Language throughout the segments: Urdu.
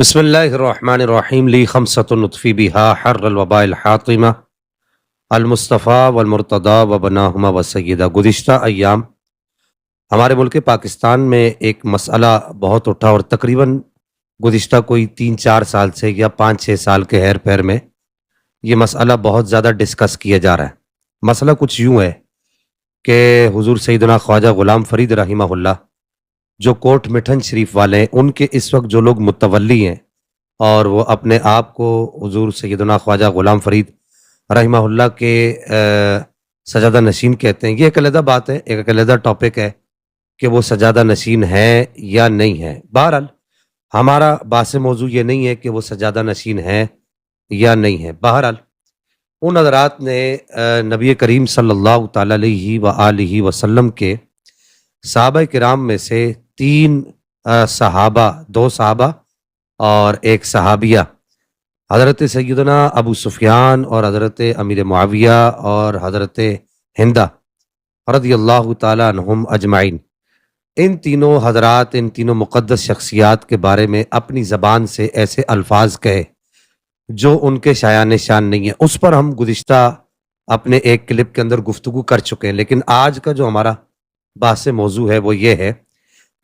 بسم اللہ الرحمن الرحیم لی خمسۃ نطفی بہا حر الوباء الحاطمہ المصطفیٰ والمرتضیٰ وبناہما وسیدہ۔ گزشتہ ایام ہمارے ملک پاکستان میں ایک مسئلہ بہت اٹھا اور تقریباً گزشتہ کوئی 3-4 سال سے یا 5-6 سال کے ہیر پیر میں یہ مسئلہ بہت زیادہ ڈسکس کیا جا رہا ہے۔ مسئلہ کچھ یوں ہے کہ حضور سیدنا خواجہ غلام فرید رحمہ اللہ جو کوٹ مٹھن شریف والے ہیں، ان کے اس وقت جو لوگ متولی ہیں اور وہ اپنے آپ کو حضور سیدنا خواجہ غلام فرید رحمہ اللہ کے سجادہ نشین کہتے ہیں، یہ ایک علیحدہ بات ہے، ایک علیحدہ ٹاپک ہے کہ وہ سجادہ نشین ہے یا نہیں ہے۔ بہرحال ہمارا باعث موضوع یہ نہیں ہے کہ وہ سجادہ نشین ہے یا نہیں ہے۔ بہرحال ان حضرات نے نبی کریم صلی اللہ تعالی علیہ وآلہ وسلم کے صحابہ کرام میں سے 3 صحابہ، 2 صحابہ اور ایک صحابیہ، حضرت سیدنا ابو سفیان اور حضرت امیر معاویہ اور حضرت ہندہ رضی اللہ تعالیٰ عنہم اجمعین، ان تینوں حضرات، ان تینوں مقدس شخصیات کے بارے میں اپنی زبان سے ایسے الفاظ کہے جو ان کے شایان شان نہیں ہیں۔ اس پر ہم گزشتہ اپنے ایک کلپ کے اندر گفتگو کر چکے ہیں، لیکن آج کا جو ہمارا بحث موضوع ہے وہ یہ ہے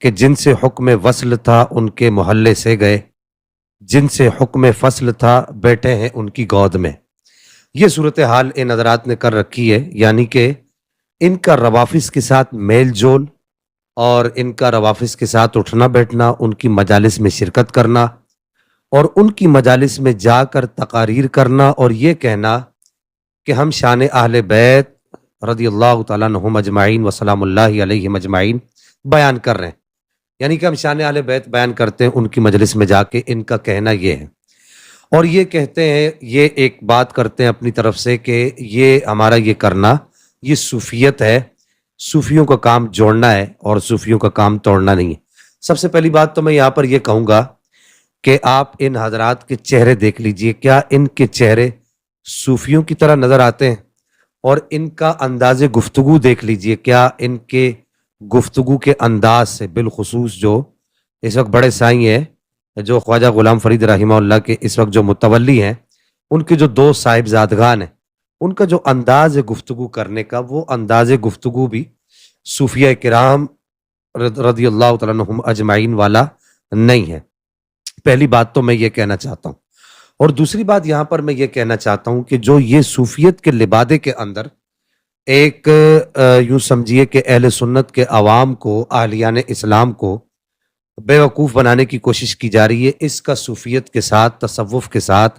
کہ جن سے حکم وصل تھا ان کے محلے سے گئے، جن سے حکم فصل تھا بیٹھے ہیں ان کی گود میں۔ یہ صورتحال ان حضرات نے کر رکھی ہے، یعنی کہ ان کا روافظ کے ساتھ میل جول اور ان کا روافظ کے ساتھ اٹھنا بیٹھنا، ان کی مجالس میں شرکت کرنا اور ان کی مجالس میں جا کر تقاریر کرنا اور یہ کہنا کہ ہم شان اہل بیت رضی اللہ تعالیٰ عنہم اجمعین وسلام اللہ علیہم اجمعین بیان کر رہے ہیں، یعنی کہ ہم شان اہل بیت بیان کرتے ہیں ان کی مجلس میں جا کے۔ ان کا کہنا یہ ہے اور یہ کہتے ہیں، یہ ایک بات کرتے ہیں اپنی طرف سے کہ یہ ہمارا یہ کرنا یہ صوفیت ہے، صوفیوں کا کام جوڑنا ہے اور صوفیوں کا کام توڑنا نہیں ہے۔ سب سے پہلی بات تو میں یہاں پر یہ کہوں گا کہ آپ ان حضرات کے چہرے دیکھ لیجئے، کیا ان کے چہرے صوفیوں کی طرح نظر آتے ہیں؟ اور ان کا انداز گفتگو دیکھ لیجئے، کیا ان کے گفتگو کے انداز سے، بالخصوص جو اس وقت بڑے سائیں ہیں جو خواجہ غلام فرید رحمہ اللہ کے اس وقت جو متولی ہیں، ان کے جو 2 صاحبزادگان ہیں، ان کا جو انداز گفتگو کرنے کا، وہ انداز گفتگو بھی صوفیہ کرام رضی اللہ تعالیٰ عنہم اجمعین والا نہیں ہے۔ پہلی بات تو میں یہ کہنا چاہتا ہوں، اور دوسری بات یہاں پر میں یہ کہنا چاہتا ہوں کہ جو یہ صوفیت کے لبادے کے اندر ایک یوں سمجھیے کہ اہل سنت کے عوام کو، اہلیان اسلام کو بے وقوف بنانے کی کوشش کی جا رہی ہے، اس کا صوفیت کے ساتھ، تصوف کے ساتھ،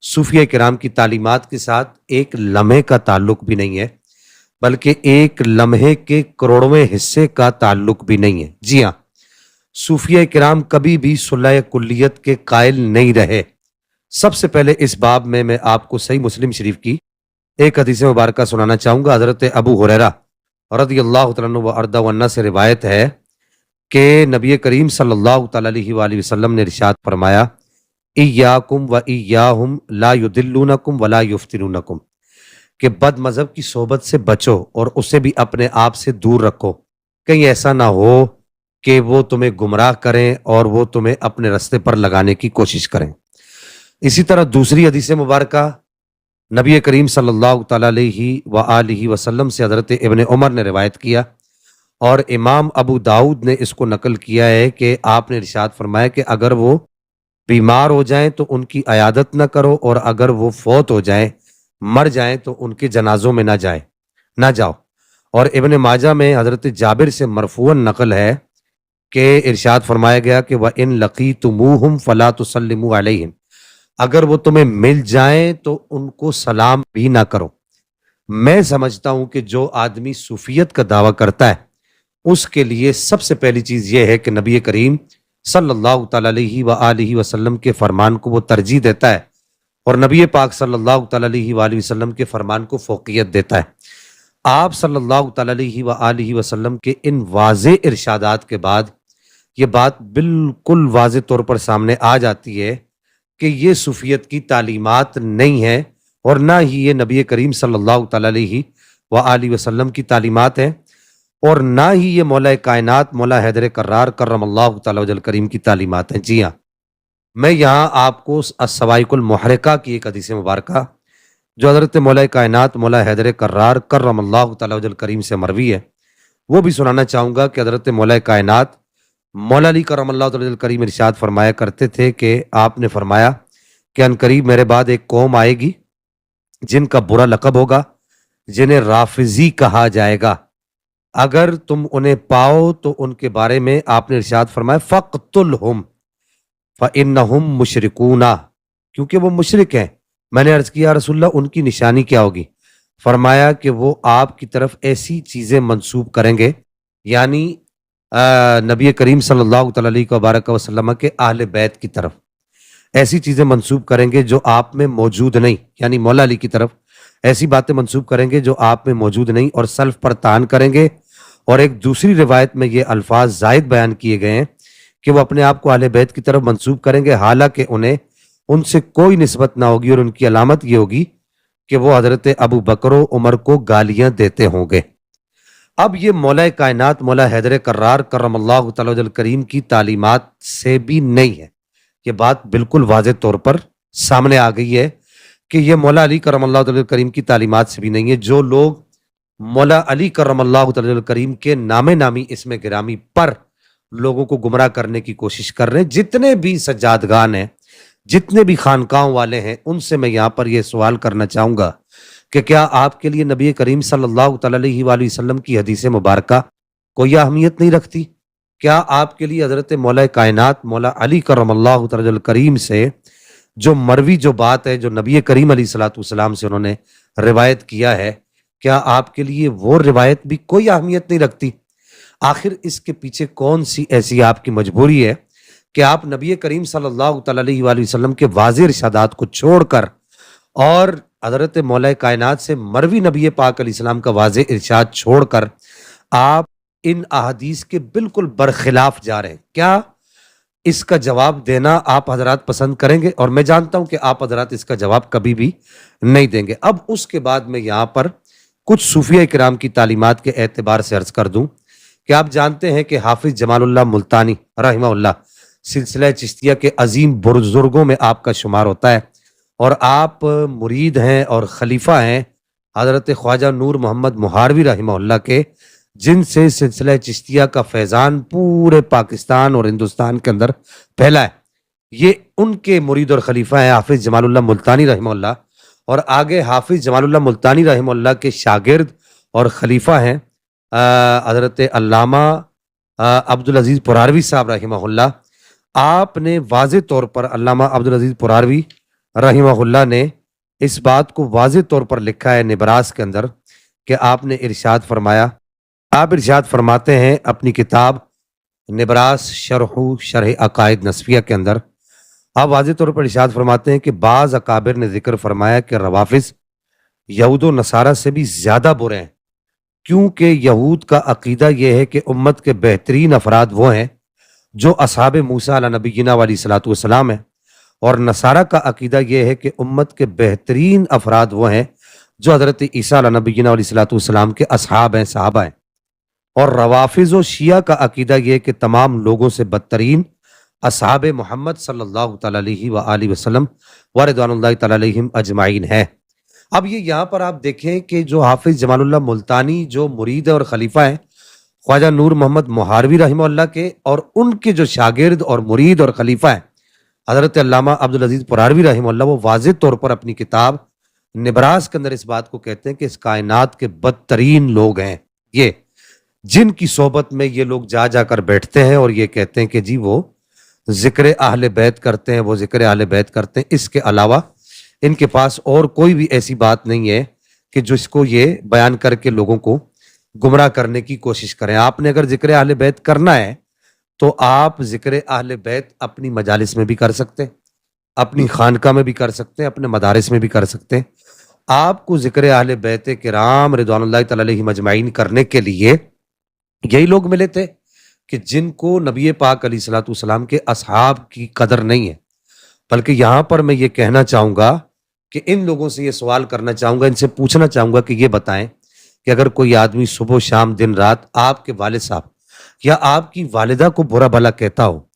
صوفیہ کرام کی تعلیمات کے ساتھ ایک لمحے کا تعلق بھی نہیں ہے، بلکہ ایک لمحے کے کروڑویں حصے کا تعلق بھی نہیں ہے۔ جی ہاں، صوفیہ کرام کبھی بھی صلح کلیت کے قائل نہیں رہے۔ سب سے پہلے اس باب میں آپ کو صحیح مسلم شریف کی ایک حدیث مبارکہ سنانا چاہوں گا۔ حضرت ابو ہریرہ رضی اللہ تعالیٰ عنہ وارضہ عنہ سے روایت ہے کہ نبی کریم صلی اللہ تعالیٰ علیہ وآلہ وسلم نے ارشاد فرمایا، ایاکم و ایاہم لا یضلونکم ولا یفتنونکم، کہ بد مذہب کی صحبت سے بچو اور اسے بھی اپنے آپ سے دور رکھو، کہیں ایسا نہ ہو کہ وہ تمہیں گمراہ کریں اور وہ تمہیں اپنے رستے پر لگانے کی کوشش کریں۔ اسی طرح دوسری حدیث مبارکہ نبی کریم صلی اللہ تعالیٰ علیہ وآلہ وسلم سے حضرت ابن عمر نے روایت کیا، اور امام ابو داؤد نے اس کو نقل کیا ہے کہ آپ نے ارشاد فرمایا کہ اگر وہ بیمار ہو جائیں تو ان کی عیادت نہ کرو، اور اگر وہ فوت ہو جائیں، مر جائیں، تو ان کے جنازوں میں نہ جاؤ۔ اور ابن ماجہ میں حضرت جابر سے مرفوعاً نقل ہے کہ ارشاد فرمایا گیا کہ وَإِن لَقِيتُمُوهُمْ فَلَا تُسَلِّمُوا عَلَيْهِمْ، اگر وہ تمہیں مل جائیں تو ان کو سلام بھی نہ کرو۔ میں سمجھتا ہوں کہ جو آدمی صوفیت کا دعویٰ کرتا ہے اس کے لیے سب سے پہلی چیز یہ ہے کہ نبی کریم صلی اللہ تعالیٰ علیہ وآلہ وسلم کے فرمان کو وہ ترجیح دیتا ہے اور نبی پاک صلی اللہ تعالیٰ علیہ وآلہ وسلم کے فرمان کو فوقیت دیتا ہے۔ آپ صلی اللہ تعالیٰ علیہ وآلہ وسلم کے ان واضح ارشادات کے بعد یہ بات بالکل واضح طور پر سامنے آ جاتی ہے کہ یہ صوفیت کی تعلیمات نہیں ہے، اور نہ ہی یہ نبی کریم صلی اللہ تعالیٰ علیہ وآلہ وسلم کی تعلیمات ہیں، اور نہ ہی یہ مولا کائنات مولا حیدر کرار کرم اللہ تعالیٰ وجل کریم کی تعلیمات ہیں۔ جی ہاں، میں یہاں آپ کو السوائق المحرقہ کی ایک حدیث مبارکہ جو حضرت مولا کائنات مولا حیدر کرار کرم اللہ تعالی وجل کریم سے مروی ہے وہ بھی سنانا چاہوں گا کہ حضرت مولا کائنات مولا علی کرم اللہ تعالی وجل کریم ارشاد فرمایا کرتے تھے کہ آپ نے فرمایا کہ ان قریب میرے بعد ایک قوم آئے گی جن کا برا لقب ہوگا، جنہیں رافضی کہا جائے گا۔ اگر تم انہیں پاؤ تو ان کے بارے میں آپ نے ارشاد فرمایا فَقْتُلْهُمْ فَإِنَّهُمْ مُشْرِكُونَ، کیونکہ وہ مشرک ہیں۔ میں نے عرض کیا رسول اللہ ان کی نشانی کیا ہوگی؟ فرمایا کہ وہ آپ کی طرف ایسی چیزیں منسوب کریں گے، یعنی نبی کریم صلی اللہ تعالی علیہ وبارک وسلم کے اہل بیت کی طرف ایسی چیزیں منسوب کریں گے جو آپ میں موجود نہیں، یعنی مولا علی کی طرف ایسی باتیں منسوب کریں گے جو آپ میں موجود نہیں، اور سلف پر طعن کریں گے۔ اور ایک دوسری روایت میں یہ الفاظ زائد بیان کیے گئے ہیں کہ وہ اپنے آپ کو اہل بیت کی طرف منسوب کریں گے، حالانکہ انہیں ان سے کوئی نسبت نہ ہوگی، اور ان کی علامت یہ ہوگی کہ وہ حضرت ابو بکر و عمر کو گالیاں دیتے ہوں گے۔ اب یہ مولا کائنات مولا حیدر کرار کرم اللہ تعالی وجل کریم کی تعلیمات سے بھی نہیں ہے، یہ بات بالکل واضح طور پر سامنے آ گئی ہے کہ یہ مولا علی کرم اللہ تعالی کریم کی تعلیمات سے بھی نہیں ہے۔ جو لوگ مولا علی کرم اللہ تعالی کریم کے نام نامی اسم گرامی پر لوگوں کو گمراہ کرنے کی کوشش کر رہے ہیں، جتنے بھی سجادگان ہیں، جتنے بھی خانقاہوں والے ہیں، ان سے میں یہاں پر یہ سوال کرنا چاہوں گا کہ کیا آپ کے لیے نبی کریم صلی اللہ تعالی علیہ وآلہ وسلم کی حدیث مبارکہ کوئی اہمیت نہیں رکھتی؟ کیا آپ کے لیے حضرت مولا کائنات مولا علی کرم اللہ تعالی کریم سے جو مروی جو بات ہے، جو نبی کریم علیہ الصلوۃ والسلام سے انہوں نے روایت کیا ہے، کیا آپ کے لیے وہ روایت بھی کوئی اہمیت نہیں رکھتی؟ آخر اس کے پیچھے کون سی ایسی آپ کی مجبوری ہے کہ آپ نبی کریم صلی اللہ تعالی علیہ وآلہ وسلم کے واضح ارشادات کو چھوڑ کر اور حضرت مولا کائنات سے مروی نبی پاک علیہ السلام کا واضح ارشاد چھوڑ کر آپ ان احادیث کے بالکل برخلاف جا رہے ہیں؟ کیا اس کا جواب دینا آپ حضرات پسند کریں گے؟ اور میں جانتا ہوں کہ آپ حضرات اس کا جواب کبھی بھی نہیں دیں گے۔ اب اس کے بعد میں یہاں پر کچھ صوفیہ کرام کی تعلیمات کے اعتبار سے عرض کر دوں کہ آپ جانتے ہیں کہ حافظ جمال اللہ ملتانی رحمہ اللہ سلسلہ چشتیہ کے عظیم بزرگوں میں آپ کا شمار ہوتا ہے، اور آپ مرید ہیں اور خلیفہ ہیں حضرت خواجہ نور محمد مہاروی رحمہ اللہ کے، جن سے سلسلہ چشتیہ کا فیضان پورے پاکستان اور ہندوستان کے اندر پھیلا ہے۔ یہ ان کے مرید اور خلیفہ ہیں حافظ جمال اللہ ملتانی رحمہ اللہ، اور آگے حافظ جمال اللہ ملتانی رحمہ اللہ کے شاگرد اور خلیفہ ہیں حضرت علامہ عبدالعزیز پراروی صاحب رحمہ اللہ۔ آپ نے واضح طور پر علامہ عبدالعزیز پراروی رحمہ اللہ نے اس بات کو واضح طور پر لکھا ہے نبراس کے اندر کہ آپ نے ارشاد فرمایا، آپ ارشاد فرماتے ہیں اپنی کتاب نبراس شرح عقائد نسفیہ کے اندر، آپ واضح طور پر ارشاد فرماتے ہیں کہ بعض اکابر نے ذکر فرمایا کہ روافظ یہود و نصارہ سے بھی زیادہ برے ہیں، کیونکہ یہود کا عقیدہ یہ ہے کہ امت کے بہترین افراد وہ ہیں جو اصحاب موسیٰ علیہ نبینا علیہ الصلوۃ والسلام ہیں، اور نصارہ کا عقیدہ یہ ہے کہ امت کے بہترین افراد وہ ہیں جو حضرت عیسیٰ علیہ نبینا علیہ الصلوۃ والسلام کے اصحاب ہیں، صحابہ ہیں۔ اور روافظ و شیعہ کا عقیدہ یہ کہ تمام لوگوں سے بدترین اصحاب محمد صلی اللہ تعالی علیہ وآلہ وسلم و رضوان اللہ تعالی علیہم اجمعین ہے۔ اب یہ یہاں پر آپ دیکھیں کہ جو حافظ جمال اللہ ملتانی جو مرید اور خلیفہ ہیں خواجہ نور محمد مہاروی رحمہ اللہ کے، اور ان کے جو شاگرد اور مرید اور خلیفہ ہیں حضرت علامہ عبدالعزیز پراروی رحمہ اللہ، وہ واضح طور پر اپنی کتاب نبراس کے اندر اس بات کو کہتے ہیں کہ اس کائنات کے بدترین لوگ ہیں یہ، جن کی صحبت میں یہ لوگ جا جا کر بیٹھتے ہیں اور یہ کہتے ہیں کہ جی وہ ذکر اہل بیت کرتے ہیں، وہ ذکر اہل بیت کرتے ہیں، اس کے علاوہ ان کے پاس اور کوئی بھی ایسی بات نہیں ہے کہ جس کو یہ بیان کر کے لوگوں کو گمراہ کرنے کی کوشش کریں۔ آپ نے اگر ذکر اہل بیت کرنا ہے تو آپ ذکر اہل بیت اپنی مجالس میں بھی کر سکتے ہیں، اپنی خانقاہ میں بھی کر سکتے ہیں، اپنے مدارس میں بھی کر سکتے ہیں۔ آپ کو ذکر اہل بیت کرام رضوان اللہ تعالی علیہم اجمعین کرنے کے لیے یہی لوگ ملے تھے کہ جن کو نبی پاک علیہ الصلوۃ والسلام کے اصحاب کی قدر نہیں ہے۔ بلکہ یہاں پر میں یہ کہنا چاہوں گا کہ ان لوگوں سے یہ سوال کرنا چاہوں گا، ان سے پوچھنا چاہوں گا کہ یہ بتائیں کہ اگر کوئی آدمی صبح و شام دن رات آپ کے والد صاحب یا آپ کی والدہ کو برا بھلا کہتا ہو،